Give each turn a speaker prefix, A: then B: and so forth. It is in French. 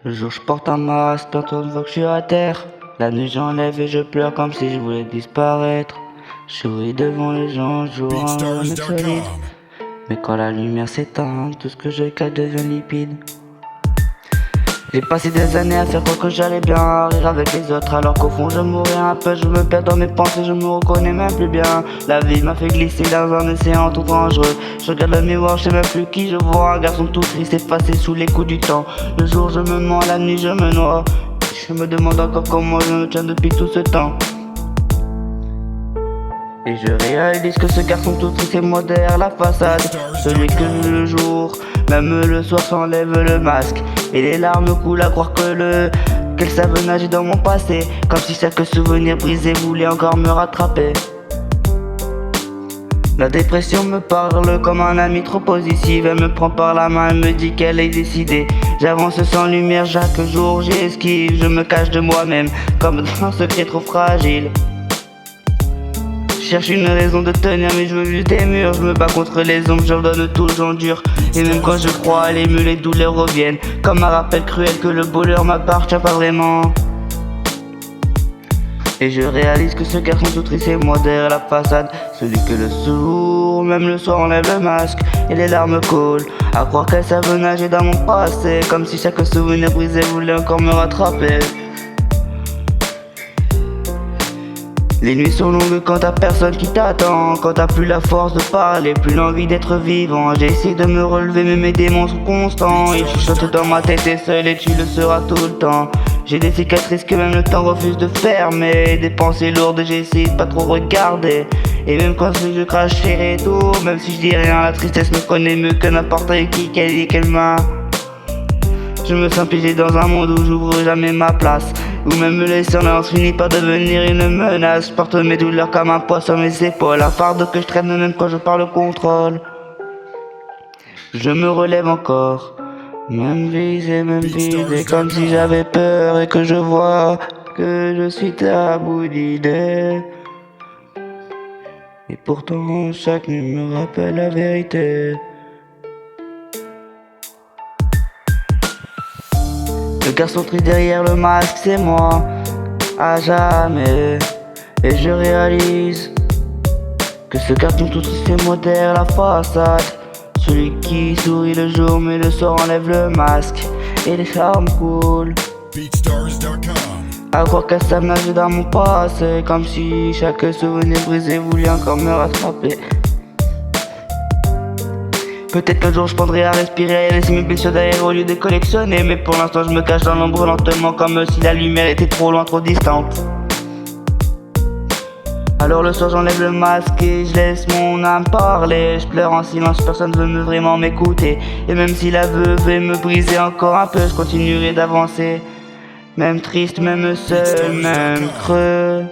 A: Le jour je porte un masque, tantôt une fois que je suis à terre. La nuit j'enlève et je pleure comme si je voulais disparaître. Je souris devant les gens, je joue un mec solide. Mais quand la lumière s'éteint, tout ce que je cache devient liquide. J'ai passé des années à faire croire que j'allais bien, à rire avec les autres, alors qu'au fond je mourais un peu, je me perds dans mes pensées, je me reconnais même plus bien. La vie m'a fait glisser dans un océan tout dangereux. Je regarde le miroir, je sais même plus qui je vois, un garçon tout triste effacé sous les coups du temps. Le jour je me mens, la nuit je me noie. Je me demande encore comment je me tiens depuis tout ce temps. Et je réalise que ce garçon tout triste est moi derrière la façade. Celui que le jour, même le soir s'enlève le masque. Et les larmes coulent à croire qu'elles savent nager dans mon passé. Comme si chaque souvenir brisé voulait encore me rattraper. La dépression me parle comme un ami trop positif. Elle me prend par la main, elle me dit qu'elle est décidée. J'avance sans lumière, chaque jour j'esquive. Je me cache de moi-même, comme dans un secret trop fragile. Je cherche une raison de tenir mais je veux juste des murs. Je me bats contre les ombres, j'en donne tout, j'endure. Et même quand je crois à l'ému, les douleurs reviennent. Comme un rappel cruel que le bonheur m'appartient pas vraiment. Et je réalise que ce garçon tout triste c'est moi derrière la façade. Celui que le sourd, même le soir enlève le masque. Et les larmes coulent, à croire qu'elles savent nager dans mon passé. Comme si chaque souvenir brisé voulait encore me rattraper. Les nuits sont longues quand t'as personne qui t'attend. Quand t'as plus la force de parler, plus l'envie d'être vivant. J'ai essayé de me relever mais mes démons sont constants. Ils chuchotent dans ma tête et seul et tu le seras tout le temps. J'ai des cicatrices que même le temps refuse de fermer. Des pensées lourdes, j'ai essayé de pas trop regarder. Et même quand je crache et tout, même si je dis rien, la tristesse me connaît mieux que n'importe qui qu'elle dit qu'elle m'a. Je me sens piégé dans un monde où j'ouvre jamais ma place. Où même me laisser en avance finit par devenir une menace. Je porte mes douleurs comme un poids sur mes épaules. Un fardeau que je traîne même quand je parle au contrôle. Je me relève encore, même visé, comme si j'avais peur et que je vois que je suis à bout d'idées. Et pourtant chaque nuit me rappelle la vérité. Le garçon triste derrière le masque, c'est moi, à jamais. Et je réalise que ce garçon tout triste, c'est moi derrière la façade. Celui qui sourit le jour, mais le soir enlève le masque. Et les larmes coulent, à croire qu'elles savent nager dans mon passé. Comme si chaque souvenir brisé voulait encore me rattraper. Peut-être qu'un jour je prendrai à respirer et laisser mes blessures derrière au lieu de collectionner. Mais pour l'instant je me cache dans l'ombre lentement, comme si la lumière était trop loin, trop distante. Alors le soir j'enlève le masque et je laisse mon âme parler. Je pleure en silence, personne ne veut vraiment m'écouter. Et même si la veuve veut me briser encore un peu, je continuerai d'avancer. Même triste, même seul, même creux.